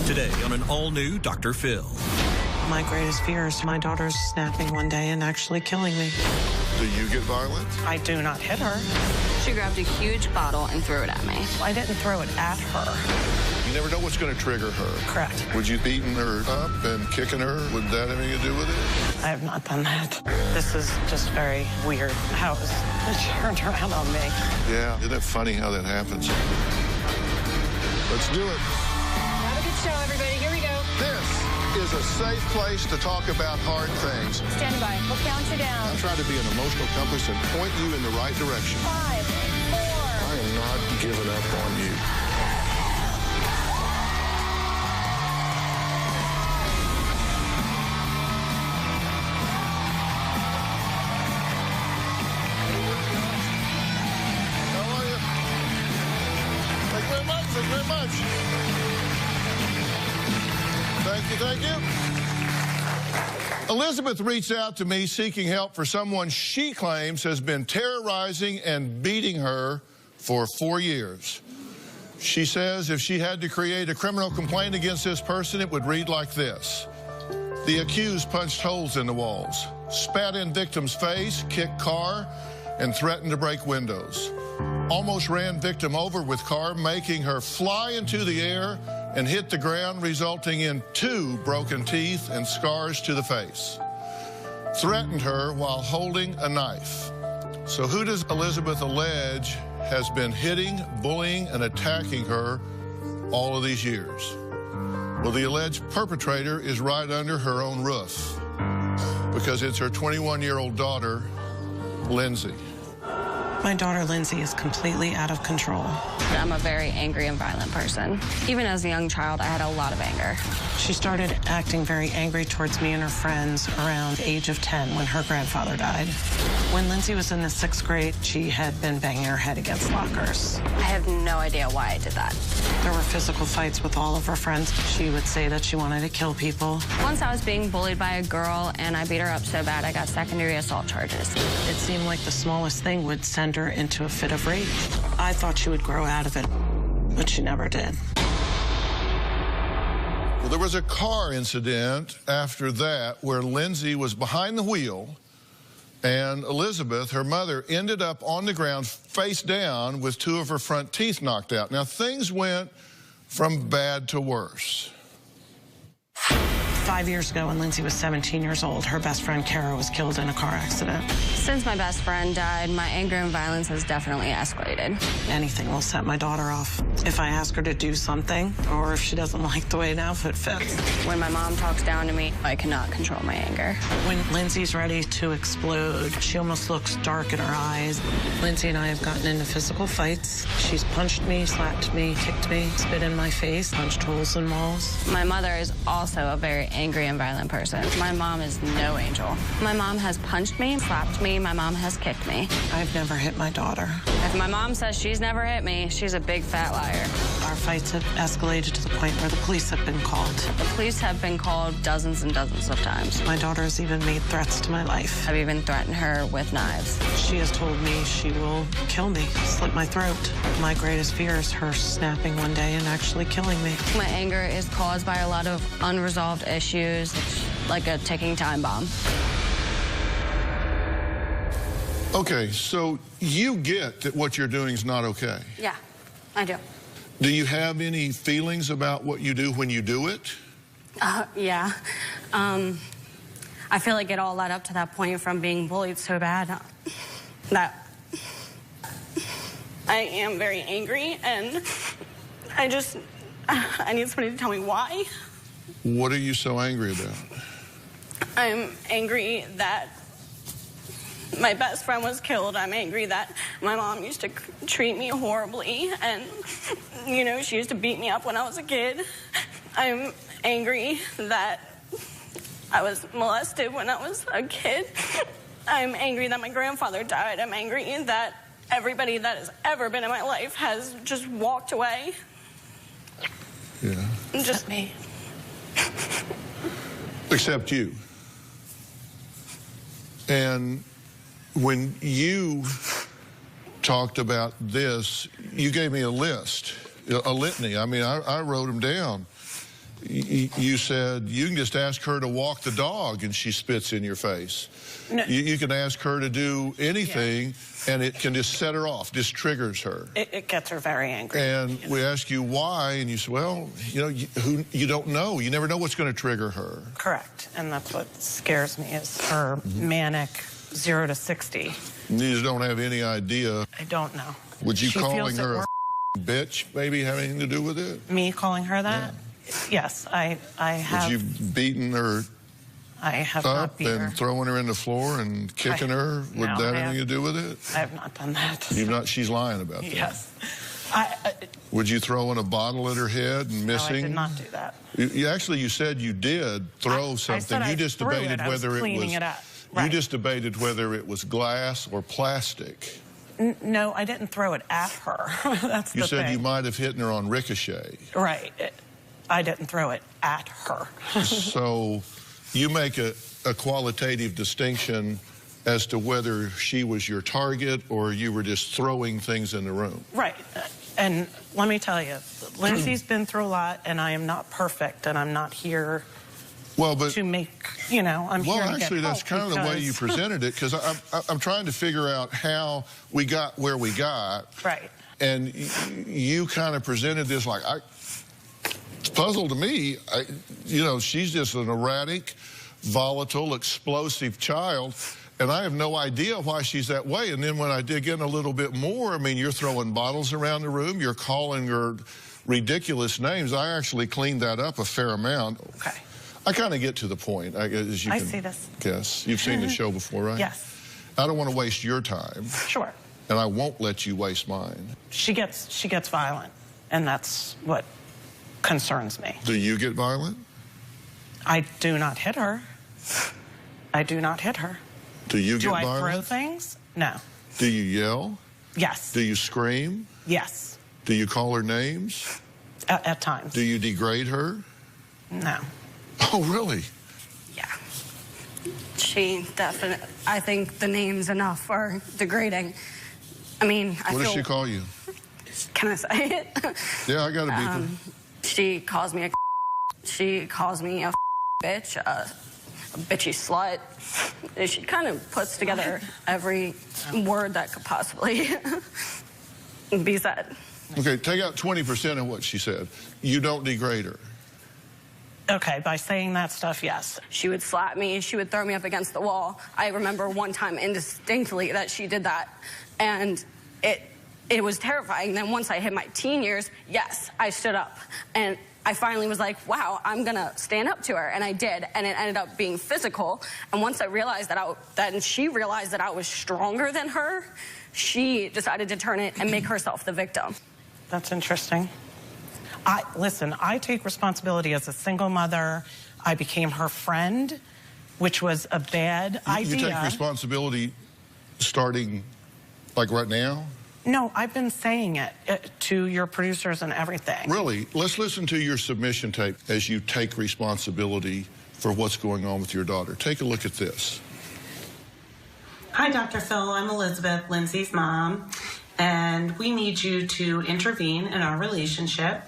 Today on an all-new Dr. Phil. My greatest fear is my daughter's snapping one day and actually killing me. Do you get violent? I do not hit her. She grabbed a huge bottle and threw it at me. I didn't throw it at her. You never know what's going to trigger her. Correct. Would you beating her up and kicking her? Would that have anything to do with it? I have not done that. This is just very weird how it turned around on me. Yeah, isn't it funny how that happens? Let's do it. Have a good show, everybody. Here we go. This is a safe place to talk about hard things. Stand by. We'll count you down. I'm trying to be an emotional compass and point you in the right direction. 5, 4. I am not giving up on you. How are you? Thank you very much. Thank you very much. Thank you, thank you. Elizabeth reached out to me seeking help for someone she claims has been terrorizing and beating her for 4 years. She says if she had to create a criminal complaint against this person, it would read like this. The accused punched holes in the walls, spat in victim's face, kicked car, and threatened to break windows. Almost ran victim over with car, making her fly into the air and hit the ground, resulting in 2 broken teeth and scars to the face. Threatened her while holding a knife. So who does Elizabeth allege has been hitting, bullying, and attacking her all of these years? Well, the alleged perpetrator is right under her own roof because it's her 21-year-old daughter, Lindsay. My daughter, Lindsay, is completely out of control. I'm a very angry and violent person. Even as a young child, I had a lot of anger. She started acting very angry towards me and her friends around the age of 10 when her grandfather died. When Lindsay was in the 6th grade, she had been banging her head against lockers. I have no idea why I did that. There were physical fights with all of her friends. She would say that she wanted to kill people. Once I was being bullied by a girl, and I beat her up so bad I got secondary assault charges. It seemed like the smallest thing would send her into a fit of rage. I thought she would grow out of it, but she never did. Well, there was a car incident after that where Lindsay was behind the wheel and Elizabeth, her mother, ended up on the ground face down with 2 of her front teeth knocked out. Now, things went from bad to worse. 5 years ago, when Lindsay was 17 years old, her best friend, Kara, was killed in a car accident. Since my best friend died, my anger and violence has definitely escalated. Anything will set my daughter off. If I ask her to do something, or if she doesn't like the way an outfit fits. When my mom talks down to me, I cannot control my anger. When Lindsay's ready to explode, she almost looks dark in her eyes. Lindsay and I have gotten into physical fights. She's punched me, slapped me, kicked me, spit in my face, punched holes in walls. My mother is also a very angry and violent person. My mom is no angel. My mom has punched me, slapped me, my mom has kicked me. I've never hit my daughter. If my mom says she's never hit me, she's a big fat liar. Our fights have escalated to the point where the police have been called. The police have been called dozens and dozens of times. My daughter has even made threats to my life. I've even threatened her with knives. She has told me she will kill me, slit my throat. My greatest fear is her snapping one day and actually killing me. My anger is caused by a lot of unresolved issues. It's like a ticking time bomb. Okay, so you get that what you're doing is not okay. Yeah, I do. Do you have any feelings about what you do when you do it? Yeah. I feel like it all led up to that point from being bullied so bad that I am very angry, and I need somebody to tell me why. What are you so angry about? I'm angry that my best friend was killed. I'm angry that my mom used to treat me horribly, and, you know, she used to beat me up when I was a kid. I'm angry that I was molested when I was a kid. I'm angry that my grandfather died. I'm angry that everybody that has ever been in my life has just walked away. Yeah. Just me. Except you. And when you talked about this, you gave me a list, a litany. I mean, I wrote them down. You said you can just ask her to walk the dog and she spits in your face. No. You can ask her to do anything and it can just set her off, just triggers her. It gets her very angry. And we ask you why, and you say, well, you know, you don't know. You never know what's going to trigger her. Correct. And that's what scares me is her manic 0 to 60. You just don't have any idea. I don't know. Would you She calling feels her it a bitch maybe have anything to do with it? Me calling her that? Yes, I have. Would you beaten her I have not up beat her. and throwing her in the floor and kicking her? Would No, that I have anything to do with it? I have not done that. You've not. She's lying about that. Yes. Would you throw in a bottle at her head and missing? No, I did not do that. You said you did throw something. I said you I just threw debated it. I was whether cleaning it up. Right. You just debated whether it was glass or plastic. No, I didn't throw it at her. That's You the said thing. you might have hit her on ricochet. Right. I didn't throw it at her. So you make a qualitative distinction as to whether she was your target or you were just throwing things in the room. Right. And let me tell you, Lindsay's been through a lot, and I am not perfect, and I'm not here to make, you know, I'm here to get actually, that's help kind of the way you presented it, because I'm trying to figure out how we got where we got. Right. And you kind of presented this like, it's puzzle to me. You know, she's just an erratic, volatile, explosive child, and I have no idea why she's that way. And then when I dig in a little bit more, I mean, you're throwing bottles around the room, you're calling her ridiculous names. I actually cleaned that up a fair amount. Okay. I kind of get to the point. As you I can see this. Guess. You've seen the show before, right? Yes. I don't want to waste your time. Sure. And I won't let you waste mine. She gets violent, and that's what concerns me. Do you get violent? I do not hit her. I do not hit her. Do you get violent? Do I violent? throw things? No. Do you yell? Yes. Do you scream? Yes. Do you call her names? At times. Do you degrade her? No. Oh, really? Yeah. She definitely, I think the names enough are degrading. I mean, What does she call you? Can I say it? Yeah, I got a beeper. She calls me a she calls me a bitch, a bitchy slut. She kind of puts together every word that could possibly be said. Okay, take out 20% of what she said. You don't degrade her. Okay, by saying that stuff, yes. She would slap me. She would throw me up against the wall. I remember one time indistinctly that she did that, and it was terrifying. Then once I hit my teen years, yes, I stood up, and I finally was like, wow, I'm gonna stand up to her, and I did, and it ended up being physical. And once I realized that she realized that I was stronger than her, she decided to turn it and make herself the victim. That's interesting. Listen, I take responsibility as a single mother. I became her friend, which was a bad idea. You take responsibility starting, like, right now? No, I've been saying it to your producers and everything. Really? Let's listen to your submission tape as you take responsibility for what's going on with your daughter. Take a look at this. Hi, Dr. Phil. I'm Elizabeth, Lindsay's mom, and we need you to intervene in our relationship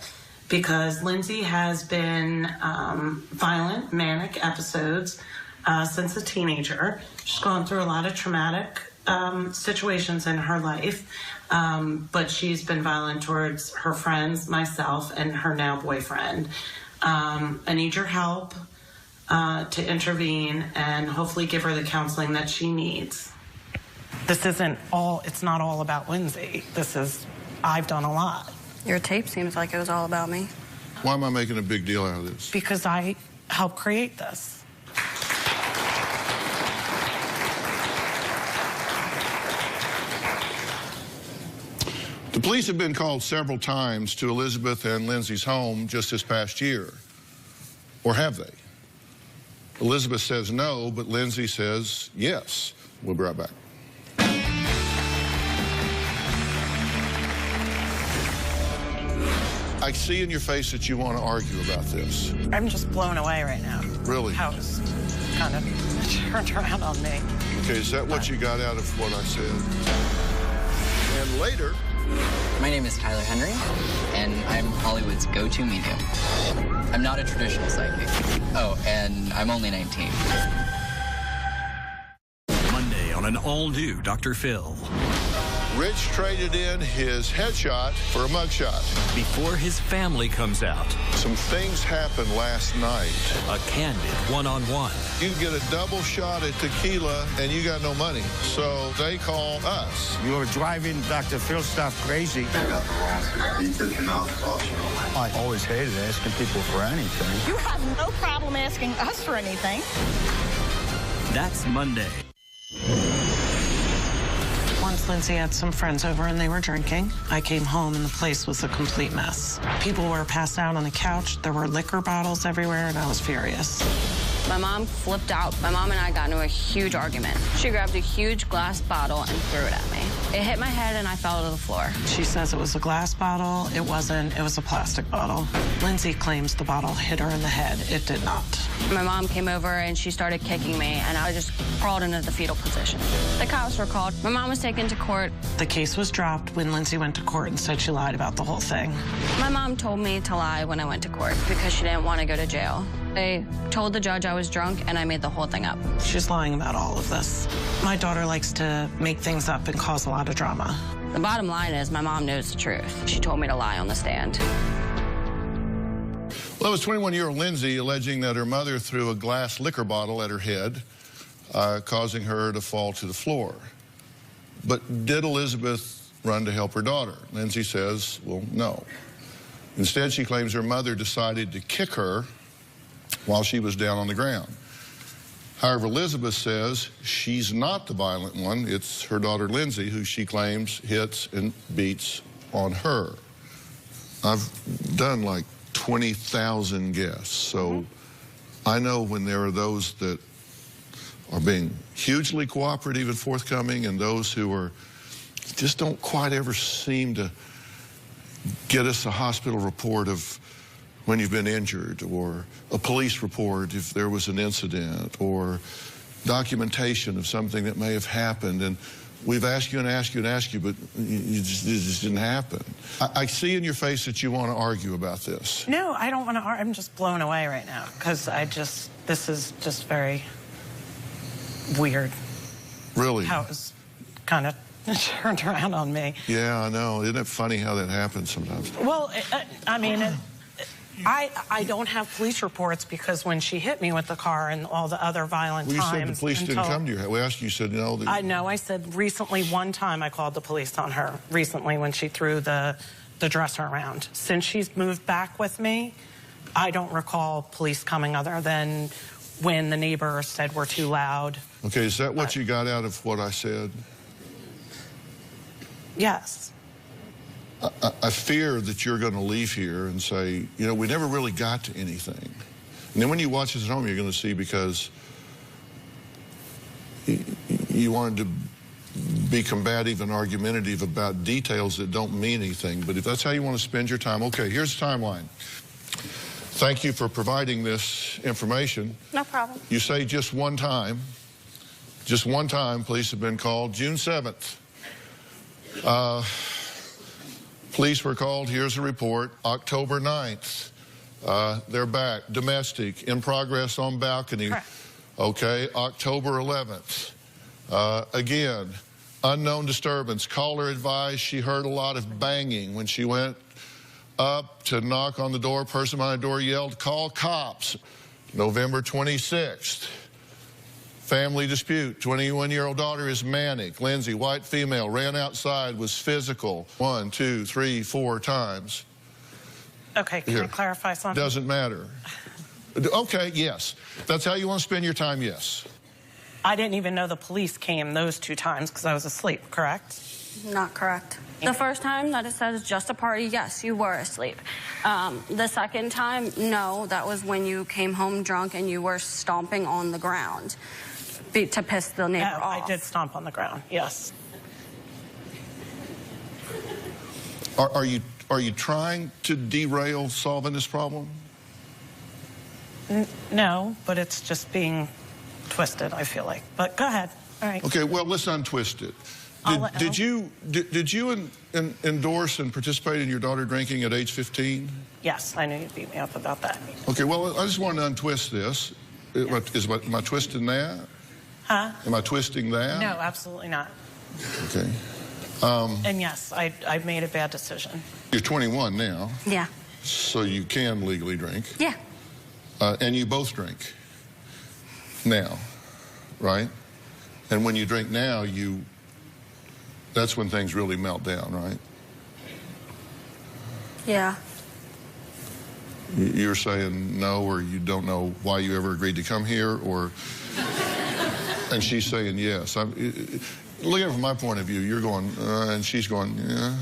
because Lindsay has been violent, manic episodes since a teenager. She's gone through a lot of traumatic situations in her life, but she's been violent towards her friends, myself, and her now boyfriend. I need your help to intervene and hopefully give her the counseling that she needs. This isn't all, it's not all about Lindsay. I've done a lot. Your tape seems like it was all about me. Why am I making a big deal out of this? Because I helped create this. The police have been called several times to Elizabeth and Lindsay's home just this past year. Or have they? Elizabeth says no, but Lindsay says yes. We'll be right back. I see in your face that you want to argue about this. I'm just blown away right now. Really? How it's kind of turned around on me. Okay, is that what you got out of what I said? And later, My name is Tyler Henry, and I'm Hollywood's go-to medium. I'm not a traditional psychic. Oh, and I'm only 19. Monday on an all-new Dr. Phil. Rich traded in his headshot for a mugshot. Before his family comes out, Some things happened last night. a candid one-on-one. You get a double shot at tequila and you got no money. So they call us. You're driving Dr. Phil stuff crazy. I always hated asking people for anything. You have no problem asking us for anything. That's Monday. Once Lindsay had some friends over and they were drinking. I came home and the place was a complete mess. People were passed out on the couch. There were liquor bottles everywhere, and I was furious. My mom flipped out. My mom and I got into a huge argument. She grabbed a huge glass bottle and threw it at me. It hit my head and I fell to the floor. She says it was a glass bottle. It wasn't. It was a plastic bottle. Lindsay claims the bottle hit her in the head. It did not. My mom came over and she started kicking me, and I just crawled into the fetal position. The cops were called. My mom was taken to court. The case was dropped when Lindsay went to court and said she lied about the whole thing. My mom told me to lie when I went to court because she didn't want to go to jail. They told the judge I was drunk, and I made the whole thing up. She's lying about all of this. My daughter likes to make things up and cause a lot of drama. The bottom line is my mom knows the truth. She told me to lie on the stand. Well, it was 21-year-old Lindsay alleging that her mother threw a glass liquor bottle at her head, causing her to fall to the floor. But did Elizabeth run to help her daughter? Lindsay says, well, no. Instead, she claims her mother decided to kick her while she was down on the ground. However, Elizabeth says she's not the violent one. It's her daughter, Lindsay, who she claims hits and beats on her. I've done like 20,000 guests, so I know when there are those that are being hugely cooperative and forthcoming and those who are just don't quite ever seem to get us a hospital report of when you've been injured, or a police report if there was an incident, or documentation of something that may have happened. And we've asked you and asked you and asked you, but it just didn't happen. I see in your face that you want to argue about this. No, I don't want to argue. I'm just blown away right now because this is just very weird. Really? How it was kind of turned around on me. Yeah, I know. Isn't it funny how that happens sometimes? Well, I mean, I don't have police reports because when she hit me with the car and all the other violent times. Well, you said the police didn't come to your house. We asked you, you said no. I know. I said recently one time I called the police on her, recently when she threw the dresser around. Since she's moved back with me, I don't recall police coming other than when the neighbor said we're too loud. Okay, is that what you got out of what I said? Yes. I fear that you're going to leave here and say, you know, we never really got to anything. And then when you watch this at home, you're going to see because you wanted to be combative and argumentative about details that don't mean anything. But if that's how you want to spend your time, okay, here's the timeline. Thank you for providing this information. No problem. You say just one time. Just one time, police have been called. June 7th. Police were called. Here's a report. October 9th. They're back. Domestic. In progress on balcony. Correct. Okay. October 11th. Again, unknown disturbance. Caller advised she heard a lot of banging when she went up to knock on the door. Person behind the door yelled, "Call cops." November 26th. Family dispute. 21-year-old daughter is manic. Lindsay, white female, ran outside, was physical 1, 2, 3, 4 times. Okay, can I clarify something? Doesn't matter. Okay, yes. That's how you want to spend your time, yes. I didn't even know the police came those 2 times because I was asleep, correct? Not correct. The first time that it says just a party, yes, you were asleep. The second time, no, that was when you came home drunk and you were stomping on the ground to piss the neighbor off. I did stomp on the ground, yes. Are you trying to derail solving this problem? No, but it's just being twisted, I feel like. But go ahead. All right. Okay, well, let's untwist it. Did you endorse and participate in your daughter drinking at age 15? Yes, I knew you'd beat me up about that. Okay, well, I just want to untwist this. Am I twisting that? Huh? Am I twisting that? No, absolutely not. Okay. And yes, I made a bad decision. You're 21 now. Yeah. So you can legally drink. Yeah. And you both drink now, right? And when you drink now, that's when things really melt down, right? Yeah. You're saying no, or you don't know why you ever agreed to come here, or... And she's saying yes. Look at it from my point of view. You're going, and she's going, yeah.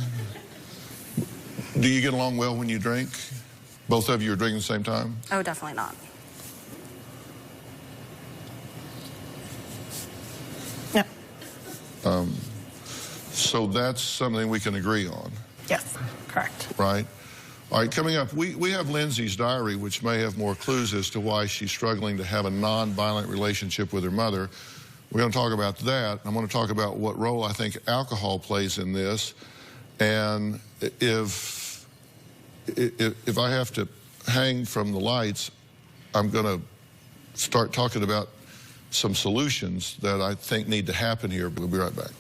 Do you get along well when you drink? Both of you are drinking at the same time? Oh, definitely not. No. So that's something we can agree on. Yes, correct. Right? All right, coming up, we have Lindsay's diary, which may have more clues as to why she's struggling to have a non-violent relationship with her mother. We're going to talk about that. I'm going to talk about what role I think alcohol plays in this. And if I have to hang from the lights, I'm going to start talking about some solutions that I think need to happen here. We'll be right back.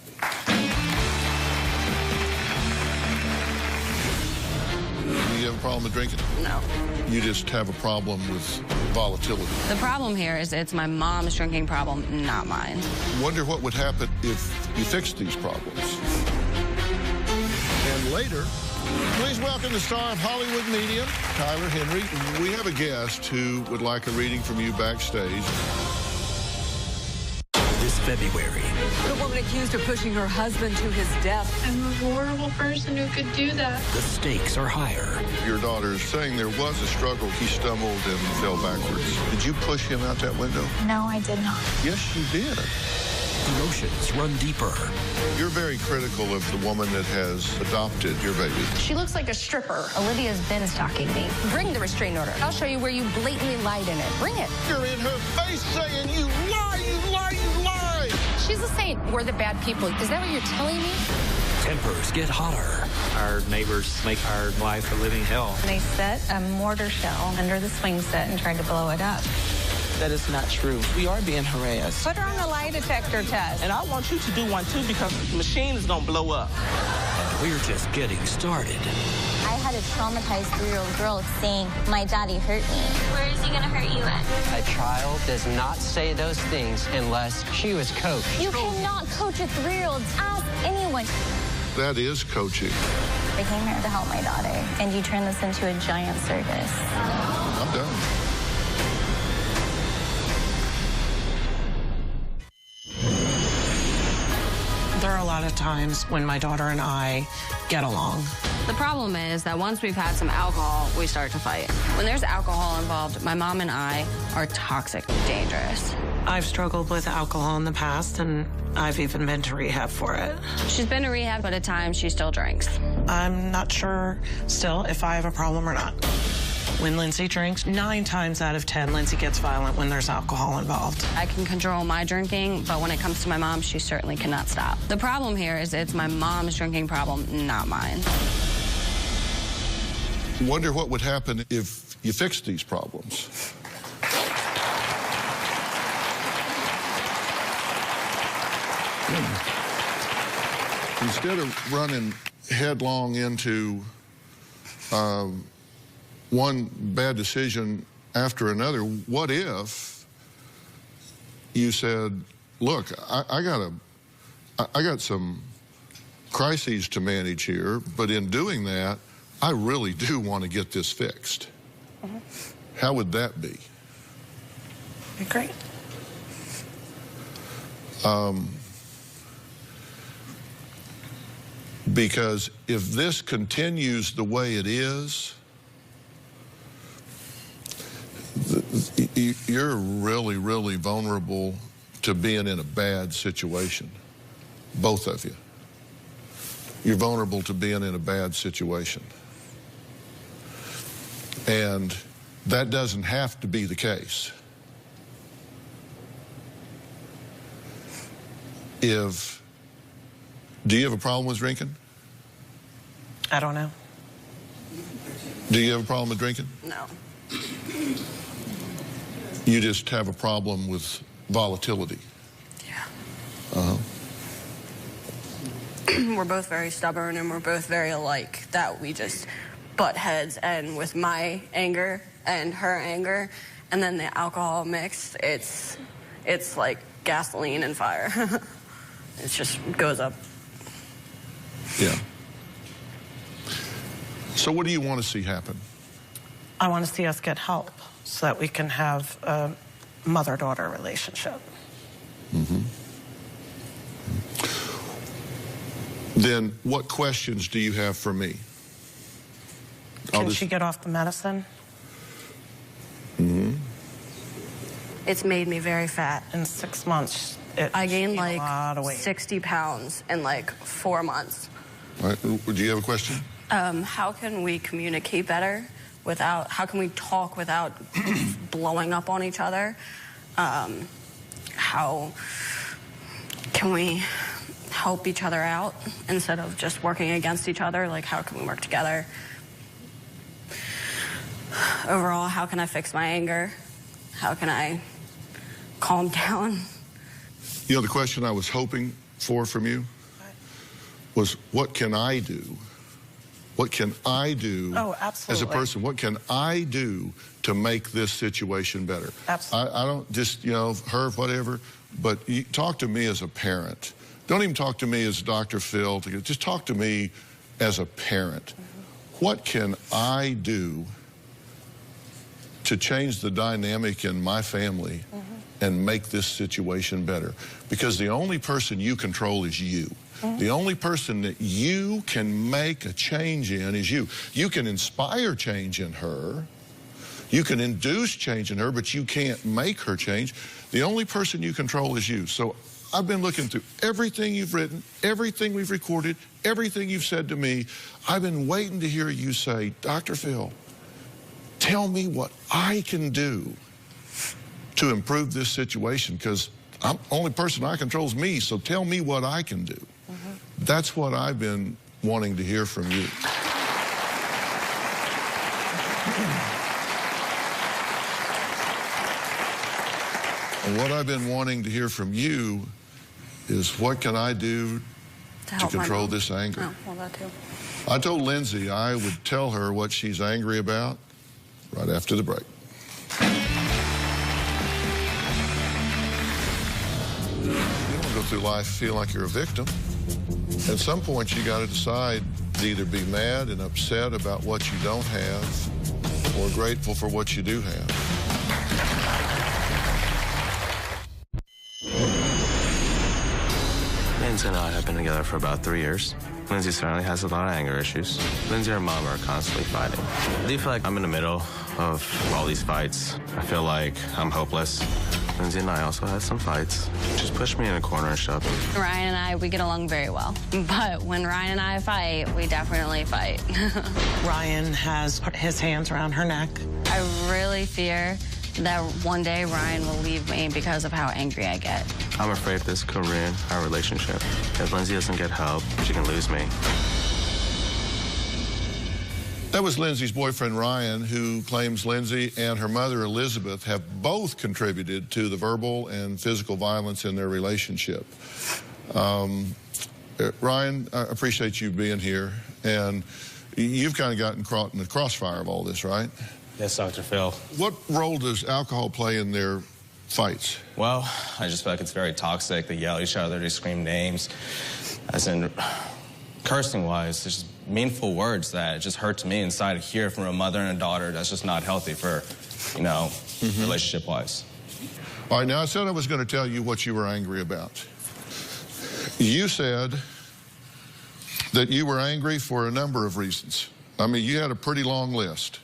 Do you have a problem with drinking? No. You just have a problem with volatility. The problem here is it's my mom's drinking problem, not mine. Wonder what would happen if you fixed these problems. And later, please welcome the star of Hollywood Medium, Tyler Henry. We have a guest who would like a reading from you backstage. This February, The woman accused of pushing her husband to his death. I'm a horrible person who could do that. the stakes are higher. Your daughter is saying there was a struggle. He stumbled and fell backwards. Did you push him out that window? No, I did not. Yes, you did. Emotions run deeper. You're very critical of the woman that has adopted your baby. She looks like a stripper. Olivia's been stalking me. Bring the restraining order. I'll show you where you blatantly lied in it. Bring it. You're in her face saying, you lie, you lie, you lie. She's a saint. We're the bad people. Is that what you're telling me? Tempers get hotter. Our neighbors make our life a living hell. They set a mortar shell under the swing set and tried to blow it up. That is not true. We are being harassed. Put her on the lie detector test. And I want you to do one too because the machine is going to blow up. And we're just getting started. I had a traumatized 3-year-old girl saying, my daddy hurt me. Where is he going to hurt you at? A child does not say those things unless she was coached. You cannot coach a 3-year-old. Ask anyone. That is coaching. I came here to help my daughter, and you turned this into a giant circus. I'm done. There are a lot of times when my daughter and I get along. The problem is that once we've had some alcohol, we start to fight. When there's alcohol involved, my mom and I are toxic, dangerous. I've struggled with alcohol in the past, and I've even been to rehab for it. She's been to rehab, but at times she still drinks. I'm not sure still if I have a problem or not. When Lindsay drinks, 9 times out of 10, Lindsay gets violent when there's alcohol involved. I can control my drinking, but when it comes to my mom, she certainly cannot stop. The problem here is it's my mom's drinking problem, not mine. Wonder what would happen if you fixed these problems. Instead of running headlong into one bad decision after another, what if you said, look, I got some crises to manage here, but in doing that, I really do want to get this fixed. Mm-hmm. How would that be? Great. Because if this continues the way it is, you're really, really vulnerable to being in a bad situation. Both of you. You're vulnerable to being in a bad situation. And that doesn't have to be the case. If Do you have a problem with drinking? I don't know. Do you have a problem with drinking? No. You just have a problem with volatility. Yeah. We're both very stubborn and we're both very alike, that we just butt heads, and with my anger and her anger and then the alcohol mix, it's like gasoline and fire. It just goes up. Yeah. So what do you want to see happen? I want to see us get help so that we can have a mother-daughter relationship. Mm-hmm. Then what questions do you have for me? Can she get off the medicine? Mm-hmm. It's made me very fat. In 6 months, I gained like a lot of weight. 60 pounds in like 4 months. All right. Do you have a question? How can we communicate better without, how can we talk without blowing up on each other? How can we help each other out instead of just working against each other? Like, how can we work together? Overall, how can I fix my anger? How can I calm down? You know, the question I was hoping for from you was, what can I do? What can I do as a person? What can I do to make this situation better? Absolutely. I don't just, you know, her, whatever, but you talk to me as a parent. Don't even talk to me as Dr. Phil. Just talk to me as a parent. Mm-hmm. What can I do to change the dynamic in my family and make this situation better? Because the only person you control is you. The only person that you can make a change in is you. You can inspire change in her. You can induce change in her, but you can't make her change. The only person you control is you. So I've been looking through everything you've written, everything we've recorded, everything you've said to me. I've been waiting to hear you say, Dr. Phil, tell me what I can do to improve this situation, because the only person I control is me, so tell me what I can do. That's what I've been wanting to hear from you. And what I've been wanting to hear from you is, what can I do to control this anger? Oh, well, that too. I told Lindsay I would tell her what she's angry about right after the break. You don't want to go through life feeling like you're a victim. At some point, you got to decide to either be mad and upset about what you don't have, or grateful for what you do have. Lindsay and I have been together for about 3 years. Lindsay certainly has a lot of anger issues. Lindsay and her mom are constantly fighting. I do feel like I'm in the middle of all these fights. I feel like I'm hopeless. Lindsay and I also had some fights. She's pushed me in a corner and shoved me. Ryan and I, we get along very well. But when Ryan and I fight, we definitely fight. Ryan has put his hands around her neck. I really fear that one day Ryan will leave me because of how angry I get. I'm afraid this could ruin our relationship. If Lindsay doesn't get help, she can lose me. That was Lindsay's boyfriend, Ryan, who claims Lindsay and her mother, Elizabeth, have both contributed to the verbal and physical violence in their relationship. Ryan, I appreciate you being here. And you've kind of gotten caught in the crossfire of all this, right? Yes, Dr. Phil. What role does alcohol play in their fights? Well, I just feel like it's very toxic. They yell at each other, they scream names. As in, cursing-wise, it's just meaningful words that just hurt to me inside to hear from a mother and a daughter. That's just not healthy for, you know, relationship-wise. All right, now I said I was going to tell you what you were angry about. You said that you were angry for a number of reasons. I mean, you had a pretty long list.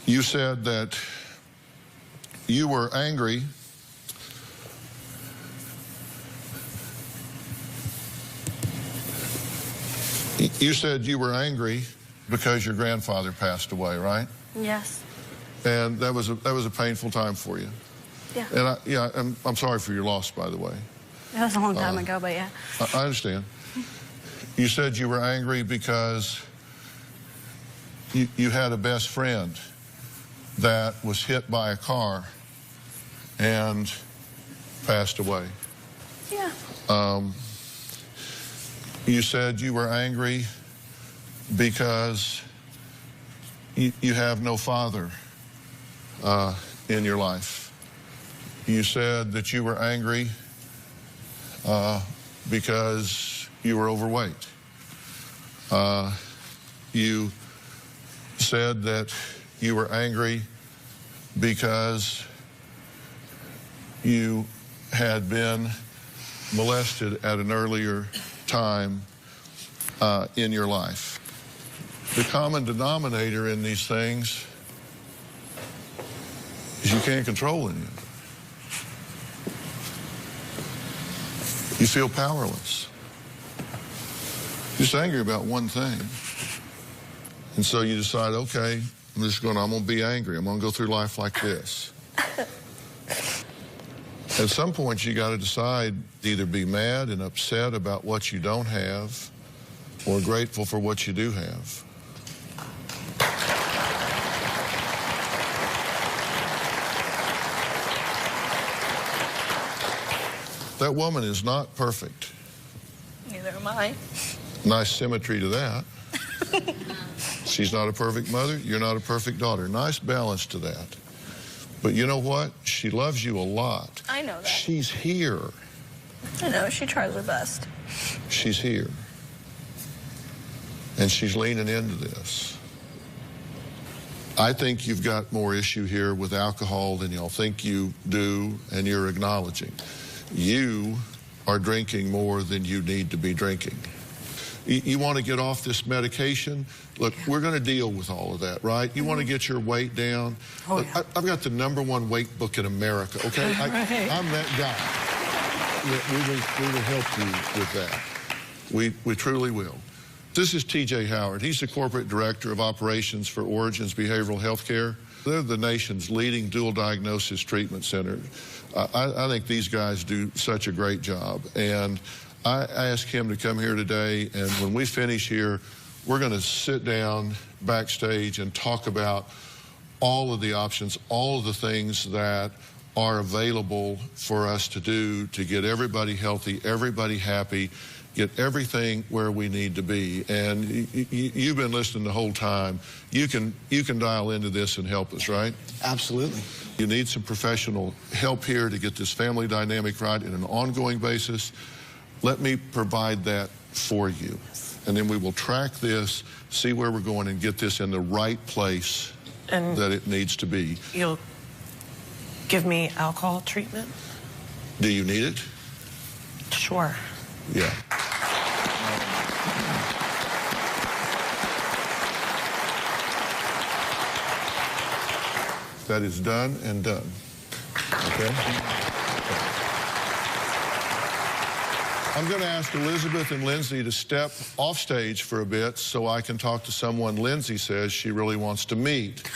You said that you were angry because your grandfather passed away, right? Yes. And that was a painful time for you. Yeah. And I'm sorry for your loss, by the way. That was a long time ago, but yeah. I understand. You said you were angry because you had a best friend that was hit by a car and passed away. Yeah. You said you were angry because you have no father in your life. You said that you were angry because you were overweight. You said that you were angry because you had been molested at an earlier time in your life. The common denominator in these things is you can't control any of it. You feel powerless. You're just angry about one thing. And so you decide, okay, I'm gonna be angry. I'm gonna go through life like this. At some point, you gotta decide, either be mad and upset about what you don't have or grateful for what you do have. That woman is not perfect. Neither am I. Nice symmetry to that. She's not a perfect mother. You're not a perfect daughter. Nice balance to that. But you know what? She loves you a lot. I know that. She's here. I know. She tries her best. She's here. And she's leaning into this. I think you've got more issue here with alcohol than y'all think you do, and you're acknowledging. You are drinking more than you need to be drinking. You want to get off this medication? Look, we're going to deal with all of that, right? You want to get your weight down? Oh, Look, yeah. I've got the #1 weight book in America, okay? Right. I'm that guy. We will help you with that. We truly will. This is T.J. Howard. He's the Corporate Director of Operations for Origins Behavioral Health Care. They're the nation's leading dual diagnosis treatment center. I think these guys do such a great job. And I asked him to come here today, and when we finish here, we're going to sit down backstage and talk about all of the options, all of the things that are available for us to do to get everybody healthy, everybody happy, get everything where we need to be. And you've been listening the whole time. You can dial into this and help us, right? Absolutely. You need some professional help here to get this family dynamic right in an ongoing basis. Let me provide that for you. And then we will track this, see where we're going, and get this in the right place that it needs to be. You'll give me alcohol treatment? Do you need it? Sure. Yeah. That is done and done. Okay? I'm going to ask Elizabeth and Lindsay to step off stage for a bit so I can talk to someone Lindsay says she really wants to meet,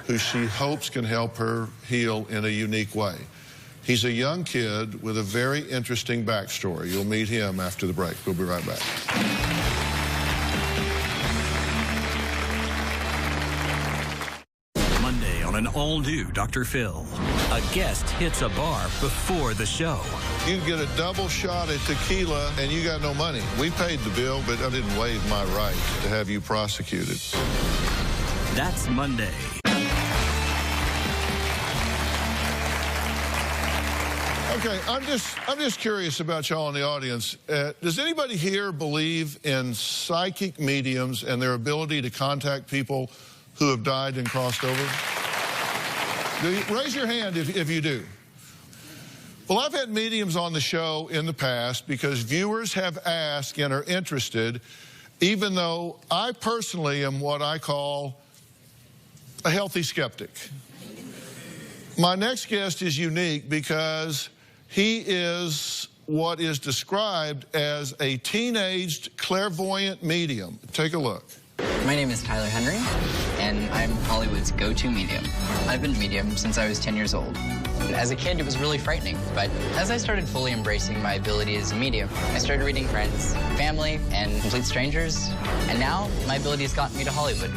who she hopes can help her heal in a unique way. He's a young kid with a very interesting backstory. You'll meet him after the break. We'll be right back. Monday on an all-new Dr. Phil. A guest hits a bar before the show. You can get a double shot at tequila and you got no money. We paid the bill, but I didn't waive my right to have you prosecuted. That's Monday. Okay, I'm just curious about y'all in the audience. Does anybody here believe in psychic mediums and their ability to contact people who have died and crossed over? Raise your hand if you do. Well, I've had mediums on the show in the past because viewers have asked and are interested, even though I personally am what I call a healthy skeptic. My next guest is unique because he is what is described as a teenaged clairvoyant medium. Take a look. My name is Tyler Henry, and I'm Hollywood's go-to medium. I've been medium since I was 10 years old. As a kid, it was really frightening, but as I started fully embracing my ability as a medium, I started reading friends, family, and complete strangers, and now my ability has gotten me to Hollywood,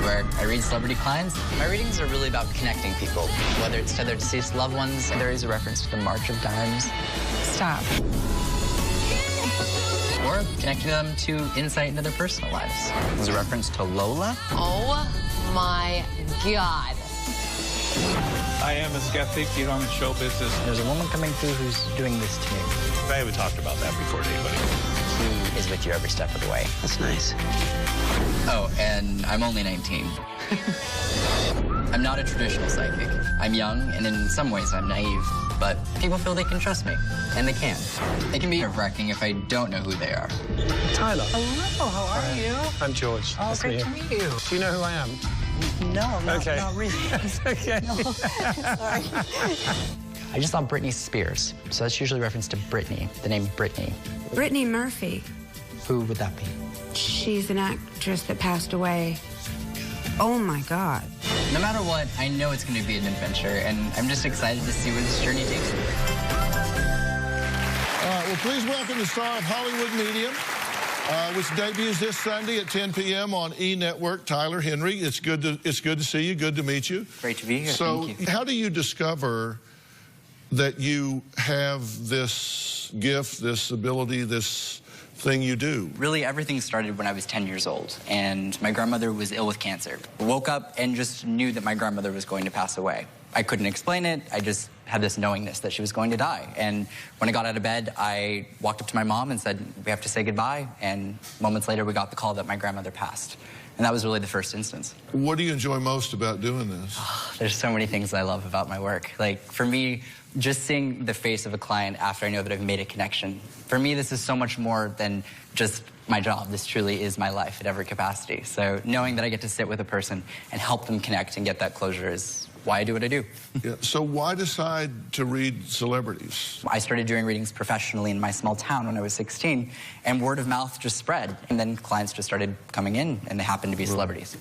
where I read celebrity clients. My readings are really about connecting people, whether it's to their deceased loved ones. There is a reference to the March of Dimes. Stop. Or connecting them to insight into their personal lives. There's a reference to Lola. Oh my God. I am a skeptic. You know, I'm in show business. There's a woman coming through who's doing this to me. I haven't talked about that before to anybody. He is with you every step of the way. That's nice. Oh, and I'm only 19. I'm not a traditional psychic. I'm young, and in some ways I'm naive. But people feel they can trust me, and they can. It can be nerve-wracking if I don't know who they are. Tyler. Hello, how are you? I'm George. Oh, great to meet you. Do you know who I am? No, not really. It's okay. No. Sorry. I just saw Britney Spears, so that's usually a reference to Britney, the name Britney. Brittany Murphy. Who would that be? She's an actress that passed away. Oh, my God. No matter what, I know it's going to be an adventure, and I'm just excited to see where this journey takes me. All right, well, please welcome the star of Hollywood Medium, which debuts this Sunday at 10 p.m. on E! Network, Tyler Henry. It's good to see you. Good to meet you. Great to be here. So, Thank you. how do you discover that you have this gift, this ability, this thing you do? Really, everything started when I was 10 years old, and my grandmother was ill with cancer. I woke up and just knew that my grandmother was going to pass away. I couldn't explain it. I just had this knowingness that she was going to die. And when I got out of bed, I walked up to my mom and said, we have to say goodbye. And moments later, we got the call that my grandmother passed. And that was really the first instance. What do you enjoy most about doing this? There's so many things I love about my work. Like, for me, just seeing the face of a client after I know that I've made a connection. For me, this is so much more than just my job. This truly is my life at every capacity. So knowing that I get to sit with a person and help them connect and get that closure is why I do what I do. Yeah. So why decide to read celebrities? I started doing readings professionally in my small town when I was 16, and word of mouth just spread. And then clients just started coming in, and they happened to be celebrities.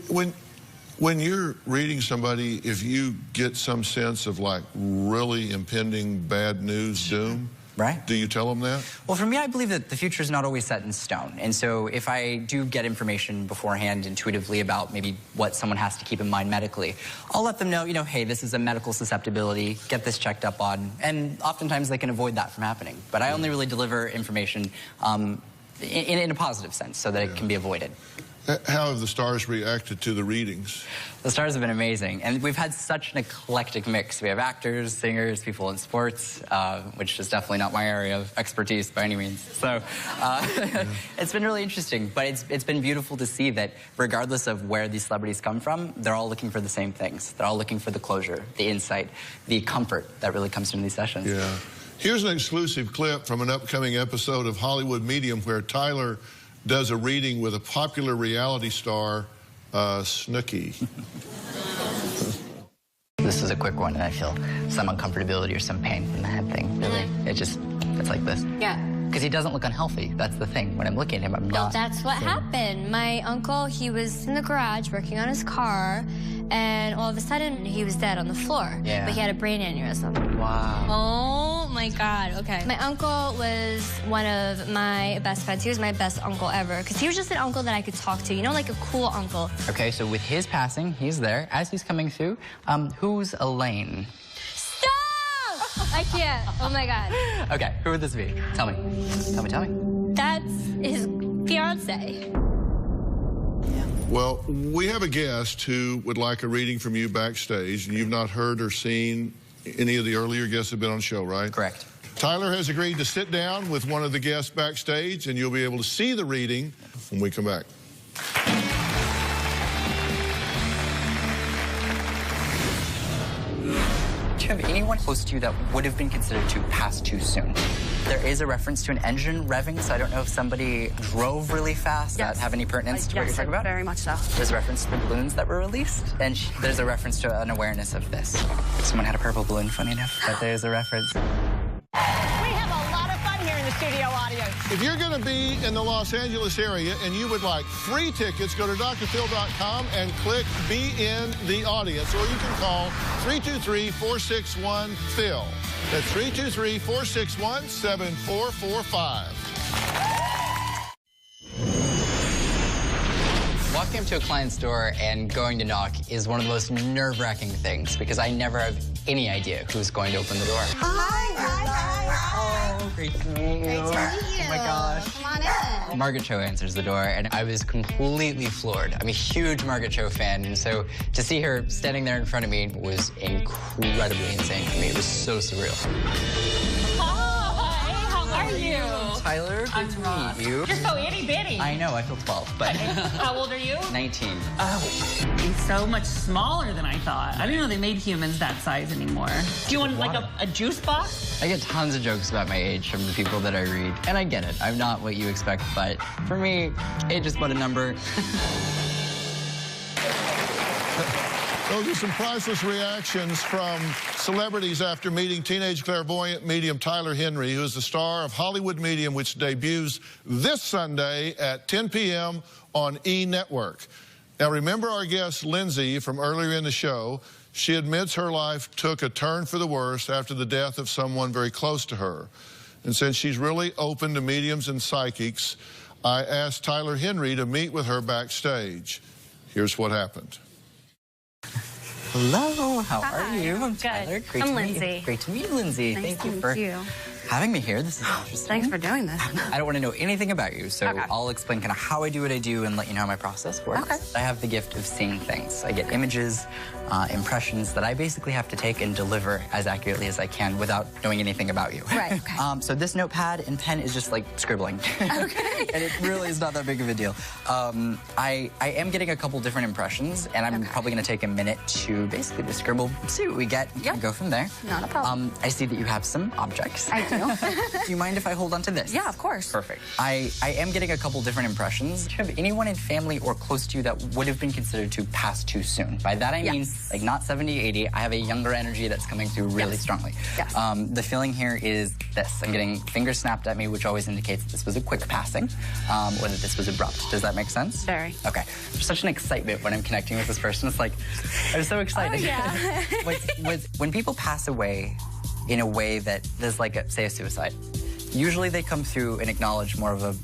When you're reading somebody, if you get some sense of like really impending bad news, doom, right? Do you tell them that? Well, for me, I believe that the future is not always set in stone. And so if I do get information beforehand intuitively about maybe what someone has to keep in mind medically, I'll let them know, you know, hey, this is a medical susceptibility, get this checked up on. And oftentimes they can avoid that from happening. But I only really deliver information in a positive sense so that it can be avoided. How have the stars reacted to the readings? The stars have been amazing, and we've had such an eclectic mix. We have actors, singers, people in sports, which is definitely not my area of expertise by any means. So it's been really interesting, but it's been beautiful to see that regardless of where these celebrities come from, they're all looking for the same things. They're all looking for the closure, the insight, the comfort that really comes from these sessions. Yeah. Here's an exclusive clip from an upcoming episode of Hollywood Medium where Tyler does a reading with a popular reality star, Snooki. This is a quick one, and I feel some uncomfortability or some pain in the head thing. Really, it's like this. Yeah. Because he doesn't look unhealthy. That's the thing. When I'm looking at him, I'm not. That's what happened. My uncle, he was in the garage working on his car, and all of a sudden, he was dead on the floor. Yeah. But he had a brain aneurysm. Wow. Oh, my God. Okay. My uncle was one of my best friends. He was my best uncle ever, because he was just an uncle that I could talk to, you know, like a cool uncle. Okay, so with his passing, he's there. As he's coming through, who's Elaine? I can't. Oh, my God. Okay, who would this be? Tell me. Tell me. That's his fiance. Well, we have a guest who would like a reading from you backstage, and you've not heard or seen any of the earlier guests have been on the show, right? Correct. Tyler has agreed to sit down with one of the guests backstage, and you'll be able to see the reading when we come back. Do you have anyone close to you that would have been considered to pass too soon? There is a reference to an engine revving, so I don't know if somebody drove really fast. Does that have any pertinence to what you're talking about? Very much so. There's a reference to the balloons that were released, and there's a reference to an awareness of this. Someone had a purple balloon, funny enough, but there's a reference. We have a lot of fun here in the studio audience. If you're going to be in the Los Angeles area and you would like free tickets, go to drphil.com and click Be in the Audience, or you can call 323-461-PHIL. That's 323-461-7445. Walking up to a client's door and going to knock is one of the most nerve-wracking things because I never have any idea who's going to open the door. Hi. Oh, great to meet you. Great to meet you. Oh my gosh. Come on in. Margaret Cho answers the door, and I was completely floored. I'm a huge Margaret Cho fan, and so to see her standing there in front of me was incredibly insane for me. It was so surreal. How are you? Tyler, good to meet you. You're so itty-bitty. I know, I feel 12, but... How old are you? 19. Oh, he's so much smaller than I thought. I didn't know they made humans that size anymore. Do you want like a juice box? I get tons of jokes about my age from the people that I read, and I get it. I'm not what you expect, but for me, age is but a number. Those are some priceless reactions from celebrities after meeting teenage clairvoyant medium Tyler Henry, who is the star of Hollywood Medium, which debuts this Sunday at 10 p.m. on E! Network. Now, remember our guest, Lindsay, from earlier in the show. She admits her life took a turn for the worse after the death of someone very close to her. And since she's really open to mediums and psychics, I asked Tyler Henry to meet with her backstage. Here's what happened. Hello, how are you? I'm Good. Tyler. Great I'm to meet Lindsay. you. Great to meet you, Lindsay. Nice Thank you to for meet you. having me here. This is interesting. Thanks for doing this. I don't want to know anything about you, so Okay. I'll explain kind of how I do what I do and let you know how my process works. Okay. I have the gift of seeing things. I get images, impressions that I basically have to take and deliver as accurately as I can without knowing anything about you. Right, okay. So this notepad and pen is just like scribbling. Okay. And it really is not that big of a deal. I am getting a couple different impressions, and I'm probably going to take a minute to basically just scribble, see what we get, and go from there. Not a problem. I see that you have some objects. I do. Do you mind if I hold on to this? Yeah, of course. Perfect. I am getting a couple different impressions. Do you have anyone in family or close to you that would have been considered to pass too soon? By that I mean, like not 70, 80. I have a younger energy that's coming through really strongly. Yes. The feeling here is this. I'm getting fingers snapped at me, which always indicates that this was a quick passing, or that this was abrupt. Does that make sense? Very. Okay. There's such an excitement when I'm connecting with this person. It's like, I'm so excited. Oh, yeah. When people pass away in a way that there's like, say, a suicide, usually they come through and acknowledge more of a,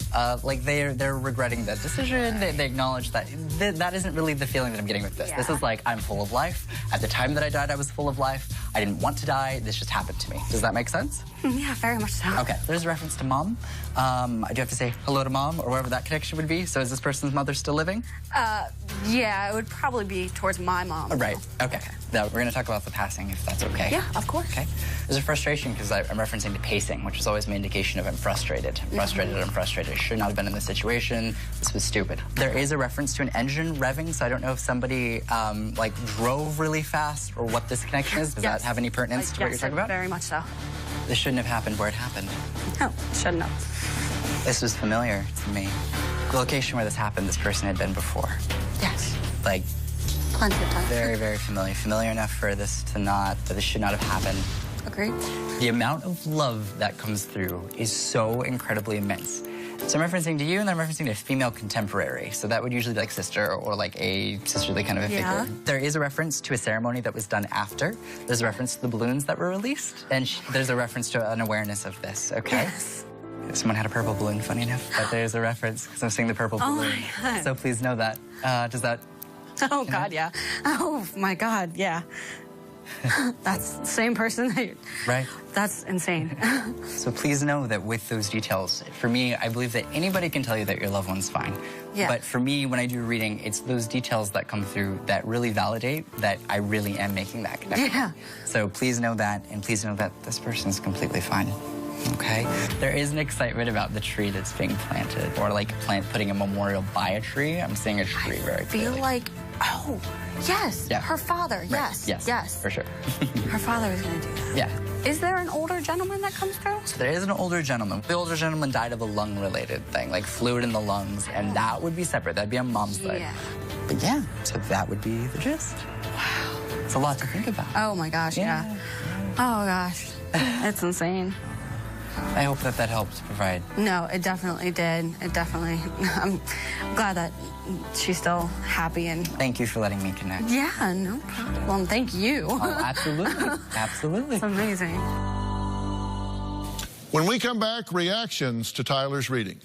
like they're regretting that decision. They acknowledge that that isn't really the feeling that I'm getting with this. Yeah. This is like, I'm full of life. At the time that I died, I was full of life. I didn't want to die. This just happened to me. Does that make sense? Yeah, very much so. Okay, there's a reference to mom. I do have to say hello to mom or wherever that connection would be. So is this person's mother still living? Yeah, it would probably be towards my mom. Right, okay. Now, we're going to talk about the passing, if that's okay. Yeah, of course. Okay. There's a frustration because I'm referencing to pacing, which is always my indication of I'm frustrated. I'm frustrated, I'm frustrated. I should not have been in this situation. This was stupid. There is a reference to an engine revving, so I don't know if somebody, like, drove really fast or what this connection is. Does that have any pertinence to what you're talking about? Very much so. This shouldn't have happened where it happened. No, shouldn't have. This was familiar to me. The location where this happened, this person had been before. Yes. Like, plenty of time. very, very familiar. Familiar enough for this to not, that this should not have happened. Agreed. The amount of love that comes through is so incredibly immense. So I'm referencing to you, and I'm referencing to a female contemporary. So that would usually be like sister or like a sisterly kind of a figure. There is a reference to a ceremony that was done after. There's a reference to the balloons that were released. And there's a reference to an awareness of this, okay? Yes. Someone had a purple balloon, funny enough, but there's a reference because I'm seeing the purple balloon. Oh, my God. So please know that. Does that... Oh, God, yeah. Oh, my God, yeah. That's the same person that you're... Right. That's insane. So please know that with those details, for me, I believe that anybody can tell you that your loved one's fine. Yeah. But for me, when I do reading, it's those details that come through that really validate that I really am making that connection. Yeah. So please know that, and please know that this person's completely fine. Okay? There is an excitement about the tree that's being planted, or like putting a memorial by a tree. I'm seeing a tree very feel clearly. like, oh, yes, Yeah. her father, Right. yes, Yes. For sure. Her father is going to do that. Yeah. Is there an older gentleman that comes through? So there is an older gentleman. The older gentleman died of a lung-related thing, like fluid in the lungs, and that would be separate. That'd be on mom's side. Yeah. But yeah, so that would be the gist. Wow. It's a lot to think about. Oh, my gosh, yeah. Oh, gosh. It's insane. I hope that that helped provide. No, it definitely did. It definitely. I'm glad that she's still happy and. Thank you for letting me connect. Yeah, no problem. Thank you. Oh, absolutely. Absolutely. It's amazing. When we come back, reactions to Tyler's reading.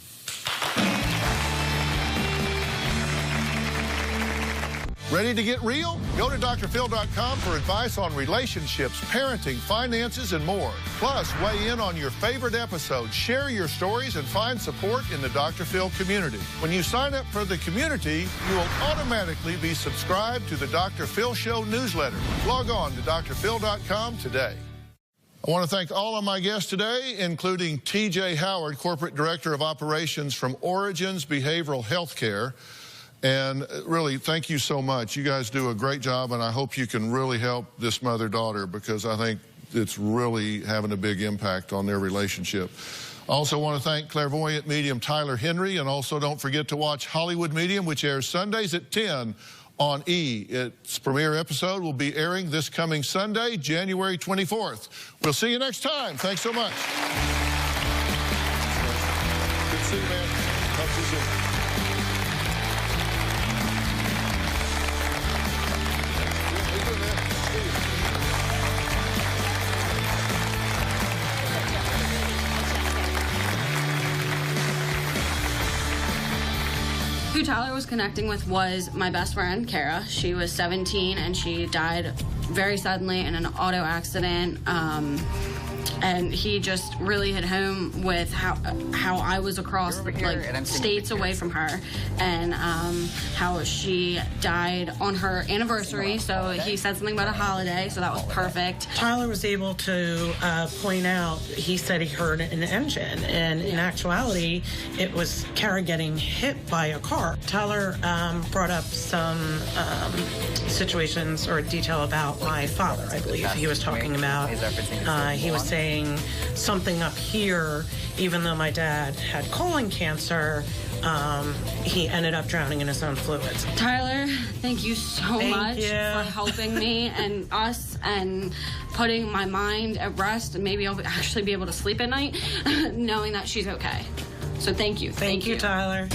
Ready to get real? Go to drphil.com for advice on relationships, parenting, finances, and more. Plus, weigh in on your favorite episodes, share your stories, and find support in the Dr. Phil community. When you sign up for the community, you will automatically be subscribed to the Dr. Phil Show newsletter. Log on to drphil.com today. I want to thank all of my guests today, including T.J. Howard, Corporate Director of Operations from Origins Behavioral Healthcare. And really, thank you so much. You guys do a great job, and I hope you can really help this mother-daughter, because I think it's really having a big impact on their relationship. I also want to thank clairvoyant medium Tyler Henry, and also don't forget to watch Hollywood Medium, which airs Sundays at 10 on E! Its premiere episode will be airing this coming Sunday, January 24th. We'll see you next time. Thanks so much. Good to see you, man. Talk to you soon. Who Tyler was connecting with was my best friend, Kara. She was 17 and she died very suddenly in an auto accident. And he just really hit home with how I was across like states away from her, and how she died on her anniversary. So he said something about a holiday, so that was perfect. Tyler was able to point out, he said he heard an engine, and in actuality, it was Kara getting hit by a car. Tyler brought up some situations or detail about my father, I believe. He was talking about, he was saying something up here, even though my dad had colon cancer, he ended up drowning in his own fluids. Tyler, thank you so much for helping me and us and putting my mind at rest, and maybe I'll actually be able to sleep at night knowing that she's okay. So thank you. Thank you, Tyler.